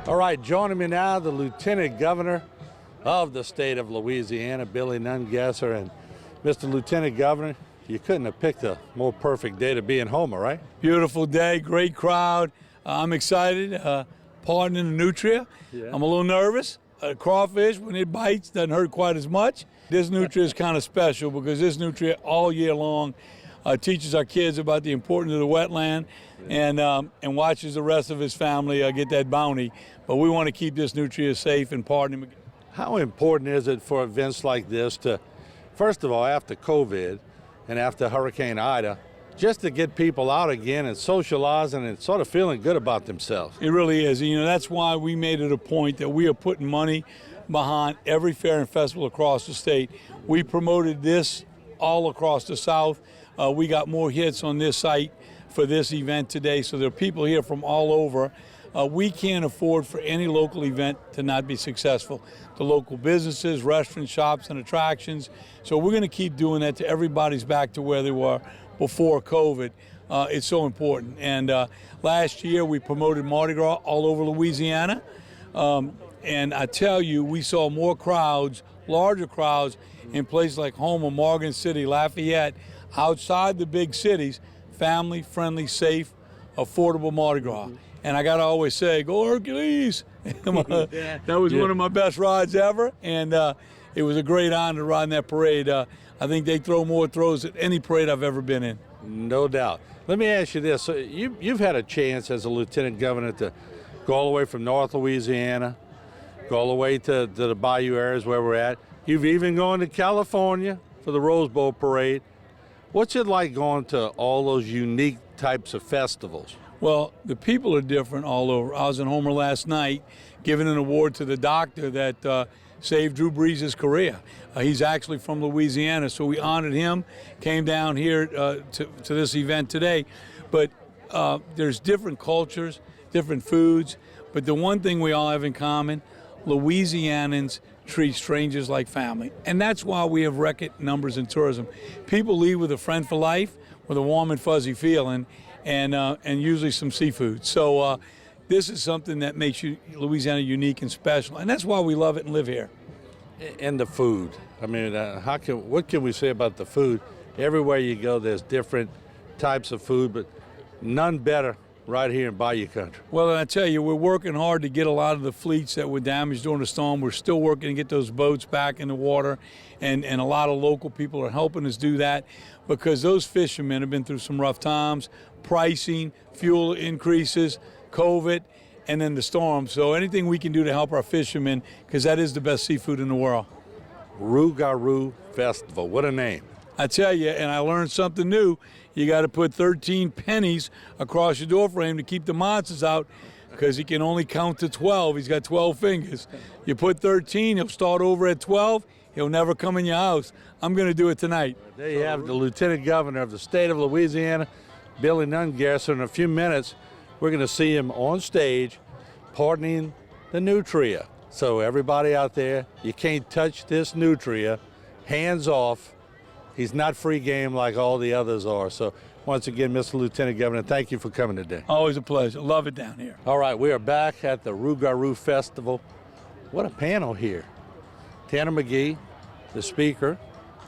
All right, joining me now, the Lieutenant Governor of the state of Louisiana, Billy Nungesser. And Mr. Lieutenant Governor, you couldn't have picked a more perfect day to be in Houma, right? Beautiful day, great crowd. I'm excited. Pardoning the Nutria. Yeah. I'm a little nervous. Crawfish, when it bites, doesn't hurt quite as much. This Nutria is kind of special because this Nutria all year long teaches our kids about the importance of the wetland and watches the rest of his family get that bounty. But we want to keep this Nutria safe and pardon him. How important is it for events like this to, first of all, after COVID and after Hurricane Ida, just to get people out again and socializing and sort of feeling good about themselves? It really is. You know, that's why we made it a point that we are putting money behind every fair and festival across the state. We promoted this all across the South. We got more hits on this site for this event today, so there are people here from all over. We can't afford for any local event to not be successful. The local businesses, restaurants, shops, and attractions. So we're going to keep doing that till everybody's back to where they were before COVID. It's so important. And last year we promoted Mardi Gras all over Louisiana. And I tell you, we saw more crowds, larger crowds, in places like Houma, Morgan City, Lafayette, outside the big cities, family-friendly, safe, affordable Mardi Gras. And I gotta always say, go Hercules! That was one of my best rides ever, and it was a great honor to ride in that parade. I think they throw more throws than any parade I've ever been in. No doubt. Let me ask you this. So you've had a chance as a Lieutenant Governor to go all the way from North Louisiana, go all the way to the bayou areas where we're at. You've even gone to California for the Rose Bowl parade. What's it like going to all those unique types of festivals? Well, the people are different all over. I was in Homer last night giving an award to the doctor that saved Drew Brees' career. He's actually from Louisiana, so we honored him, came down here to this event today. But there's different cultures, different foods, but the one thing we all have in common, Louisianans treat strangers like family. And that's why we have record numbers in tourism. People leave with a friend for life, with a warm and fuzzy feeling, and usually some seafood. So this is something that makes Louisiana unique and special, and that's why we love it and live here. And the food. I mean, what can we say about the food? Everywhere you go, there's different types of food, but none better right here in Bayou Country. Well, I tell you, we're working hard to get a lot of the fleets that were damaged during the storm. We're still working to get those boats back in the water, and a lot of local people are helping us do that because those fishermen have been through some rough times, pricing, fuel increases, COVID, and then the storm. So anything we can do to help our fishermen, because that is the best seafood in the world. Rougarou Festival, what a name. I tell you, and I learned something new. You got to put 13 pennies across your door frame to keep the monsters out because he can only count to 12. He's got 12 fingers. You put 13, he'll start over at 12. He'll never come in your house. I'm going to do it tonight. There you have the Lieutenant Governor of the state of Louisiana, Billy Nungesser. In a few minutes, we're going to see him on stage pardoning the Nutria. So everybody out there, you can't touch this Nutria. Hands off. He's not free game like all the others are. So once again, Mr. Lieutenant Governor, thank you for coming today. Always a pleasure. Love it down here. All right, we are back at the Rougarou Festival. What a panel here. Tanner McGee, the speaker.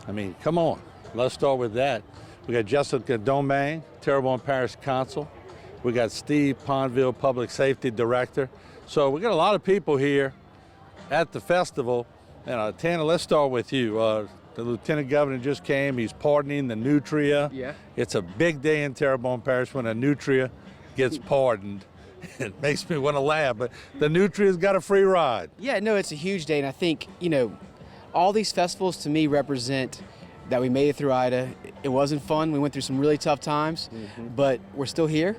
I mean, come on. Let's start with that. We got Jessica Domingue, Terrebonne Parish Council. We got Steve Ponville, Public Safety Director. So we got a lot of people here at the festival. And Tanner, let's start with you. The Lieutenant Governor just came. He's pardoning the Nutria. Yeah. It's a big day in Terrebonne Parish when a Nutria gets pardoned. It makes me want to laugh, but the Nutria's got a free ride. Yeah, no, it's a huge day, and I think, all these festivals to me represent that we made it through Ida. It wasn't fun. We went through some really tough times, but we're still here,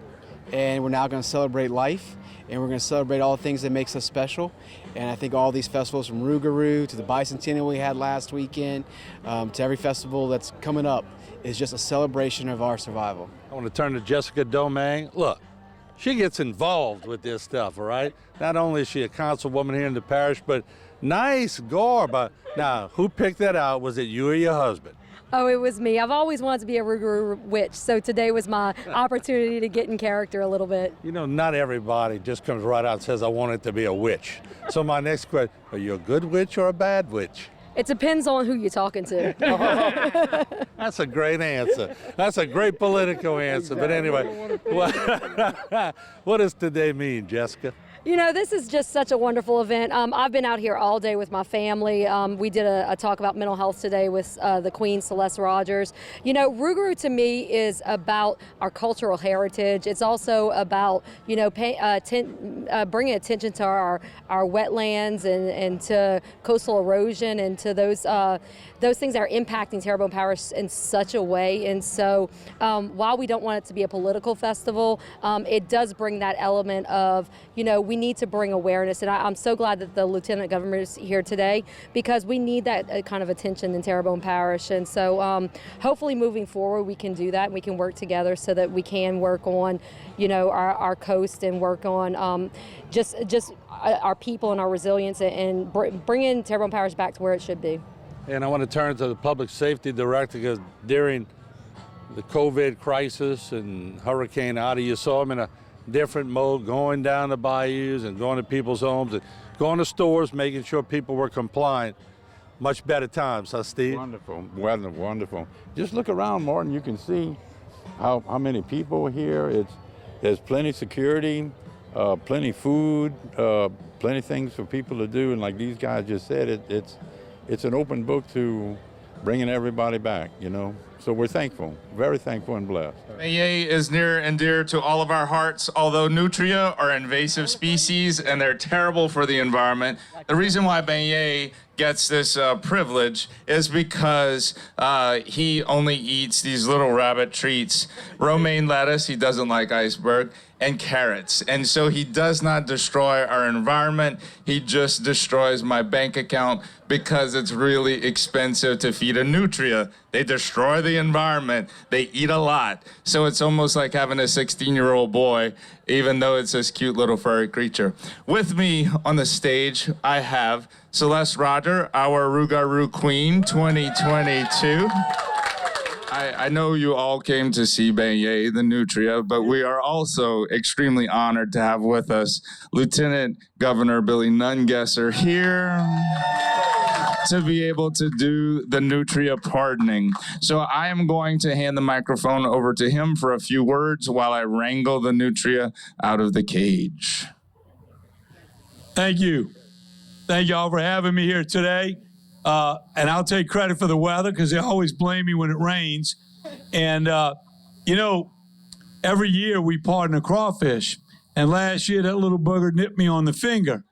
and we're now going to celebrate life, and we're going to celebrate all the things that makes us special. And I think all these festivals, from Rougarou to the Bicentennial we had last weekend, to every festival that's coming up, is just a celebration of our survival. I want to turn to Jessica Domingue. Look, she gets involved with this stuff, all right? Not only is she a councilwoman here in the parish, but nice garb. Now, who picked that out? Was it you or your husband? Oh, it was me. I've always wanted to be a Rougarou witch, so today was my opportunity to get in character a little bit. You know, not everybody just comes right out and says, I want it to be a witch. So my next question, are you a good witch or a bad witch? It depends on who you're talking to. That's a great answer. That's a great political answer. But anyway, what does today mean, Jessica? You know, this is just such a wonderful event. I've been out here all day with my family. We did a talk about mental health today with the Queen, Celeste Rogers. You know, Rougarou to me is about our cultural heritage. It's also about, you know, bringing attention to our wetlands and to coastal erosion and to those things that are impacting Terrebonne Parish in such a way. And so while we don't want it to be a political festival, it does bring that element of, you know, we need to bring awareness. And I'm so glad that the Lieutenant Governor is here today because we need that kind of attention in Terrebonne Parish. And so hopefully moving forward, we can do that and we can work together so that we can work on, you know, our coast and work on just our people and our resilience and bringing Terrebonne Parish back to where it should be. And I want to turn to the Public Safety Director because during the COVID crisis and Hurricane Ida, you saw him in a different mode, going down the bayous and going to people's homes and going to stores, making sure people were compliant. Much better times, huh, Steve? Wonderful, wonderful. Just look around, Martin. You can see how many people are here. There's plenty security, plenty food, plenty things for people to do. And like these guys just said, it's an open book to bringing everybody back, you know. So we're thankful, very thankful and blessed. Beignet is near and dear to all of our hearts. Although Nutria are invasive species and they're terrible for the environment, the reason why Beignet gets this privilege is because he only eats these little rabbit treats, romaine lettuce, he doesn't like iceberg, and carrots. And so he does not destroy our environment, he just destroys my bank account because it's really expensive to feed a Nutria. They destroy the environment, they eat a lot. So it's almost like having a 16-year-old boy, even though it's this cute little furry creature. With me on the stage, I have Celeste Rogers, our Rougarou Queen 2022. I know you all came to see Beignet, the Nutria, but we are also extremely honored to have with us Lieutenant Governor Billy Nungesser here to be able to do the Nutria pardoning. So I am going to hand the microphone over to him for a few words while I wrangle the Nutria out of the cage. Thank you. Thank y'all for having me here today. And I'll take credit for the weather because they always blame me when it rains. And, you know, every year we pardon a crawfish. And last year that little bugger nipped me on the finger.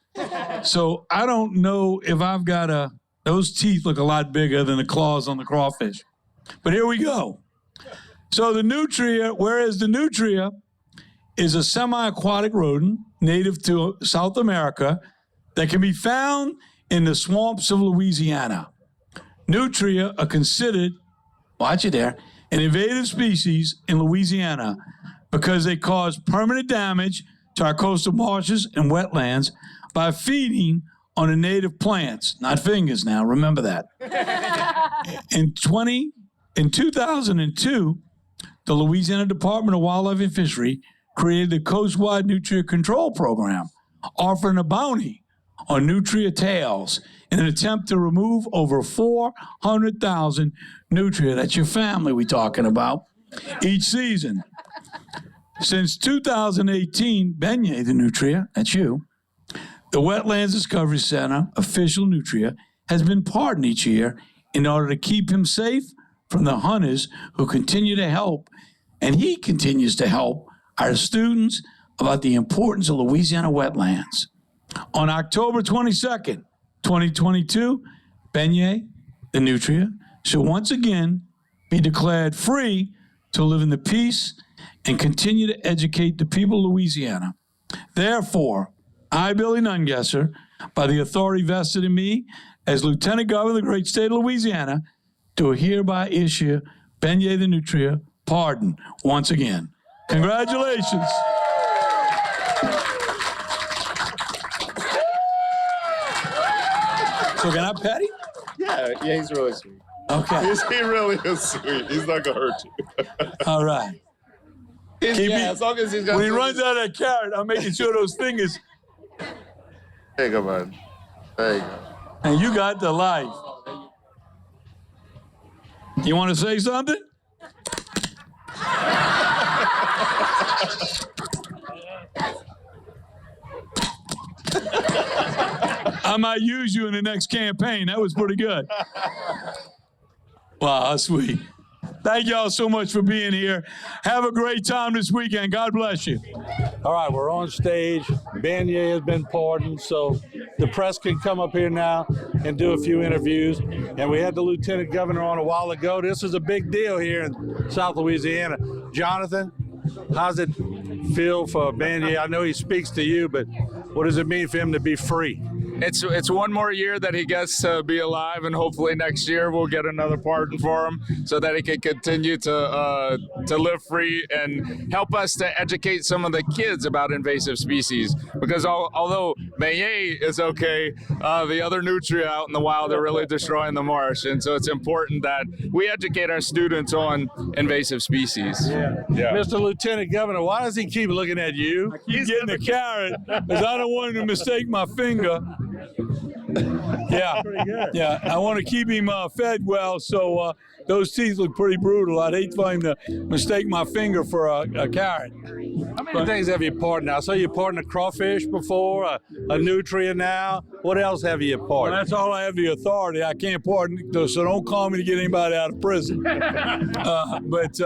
So I don't know if I've got those teeth look a lot bigger than the claws on the crawfish. But here we go. So the Nutria, whereas the Nutria is a semi-aquatic rodent native to South America that can be found in the swamps of Louisiana. Nutria are considered, watch it there, an invasive species in Louisiana because they cause permanent damage to our coastal marshes and wetlands by feeding on the native plants, not fingers now, remember that. In 2002, the Louisiana Department of Wildlife and Fishery created the coastwide Nutria Control Program, offering a bounty on Nutria tails in an attempt to remove over 400,000 Nutria, that's your family we're talking about, each season. Since 2018, Beignet the Nutria, that's you, the Wetlands Discovery Center official Nutria has been pardoned each year in order to keep him safe from the hunters who continue to help, and he continues to help our students about the importance of Louisiana wetlands. On October 22nd, 2022, Beignet, the Nutria, shall once again be declared free to live in the peace and continue to educate the people of Louisiana. Therefore, I, Billy Nungesser, by the authority vested in me as Lieutenant Governor of the great state of Louisiana, do hereby issue Beignet the Nutria pardon once again. Congratulations. So can I pet him? Yeah, he's really sweet. Okay. He really is sweet. He's not gonna hurt you. All right. As long as he's got. When he runs out of that carrot, I'm making sure those fingers. There you go, man. There you go. And you got the life. You want to say something? I might use you in the next campaign. That was pretty good. Wow, that's sweet. Thank y'all so much for being here. Have a great time this weekend. God bless you. All right, we're on stage. Beignet has been pardoned, so the press can come up here now and do a few interviews. And we had the lieutenant governor on a while ago. This is a big deal here in South Louisiana. Jonathan, how's it feel for Beignet? I know he speaks to you, but what does it mean for him to be free? It's one more year that he gets to be alive, and hopefully next year we'll get another pardon for him so that he can continue to live free and help us to educate some of the kids about invasive species. Because although Beignet is okay, the other nutria out in the wild are really destroying the marsh, and so it's important that we educate our students on invasive species. Yeah. Mr. Lieutenant Governor, why does he keep looking at you? He's getting the carrot because I don't want him to mistake my finger. Yeah, yeah. I want to keep him fed well, so those teeth look pretty brutal. I'd hate for him to mistake my finger for a carrot. How many things have you pardoned now? So you pardoned a crawfish before, a nutria now. What else have you Well, pardoned? that's all I have the authority. I can't pardon, so don't call me to get anybody out of prison. But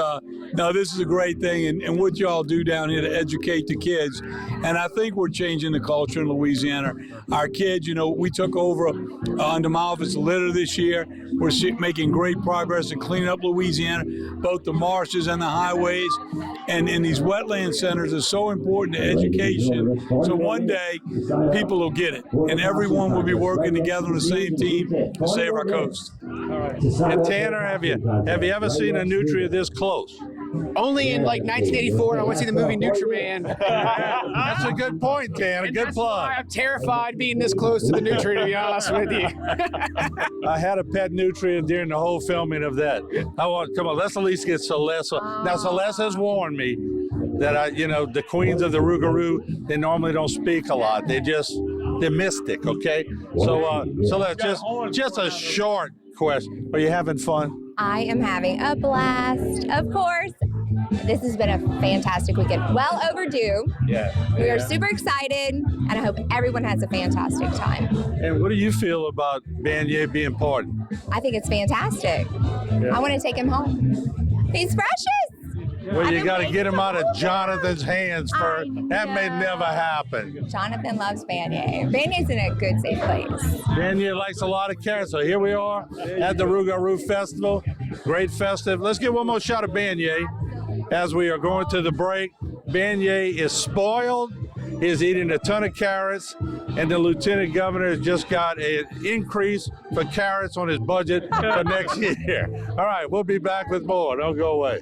no, this is a great thing, and what y'all do down here to educate the kids. And I think we're changing the culture in Louisiana. Our kids, we took over under my office litter this year. We're making great progress in cleaning up Louisiana, both the marshes and the highways. And these wetland centers are so important to education. So one day, people will get it, and everyone will be working together on the same team to save our coast. And Tanner, have you ever seen a nutria this close? Only in like 1984, I went to see the movie Nutriman. That's a good point, Tanner. And Good that's plug. why I'm terrified being this close to the nutria, to be honest with you. I had a pet nutria during the whole filming of that. Come on, let's at least get Celeste. Now, Celeste has warned me that the queens of the Rougarou, they normally don't speak a lot. They're mystic, okay? So, Celeste, just a short question. Are you having fun? I am having a blast, of course. This has been a fantastic weekend. Well overdue. Yeah. We are super excited, and I hope everyone has a fantastic time. And what do you feel about Beignet being pardoned? I think it's fantastic. I want to take him home. He's precious. Well, you got to get him out of Jonathan's hands first. That may never happen. Jonathan loves Beignet. Beignet's in a good, safe place. Beignet likes a lot of carrots. So here we are at the Rougarou Festival. Great festive. Let's get one more shot of Beignet as we are going to the break. Beignet is spoiled. He's eating a ton of carrots, and the lieutenant governor has just got an increase for carrots on his budget for next year. All right, we'll be back with more. Don't go away.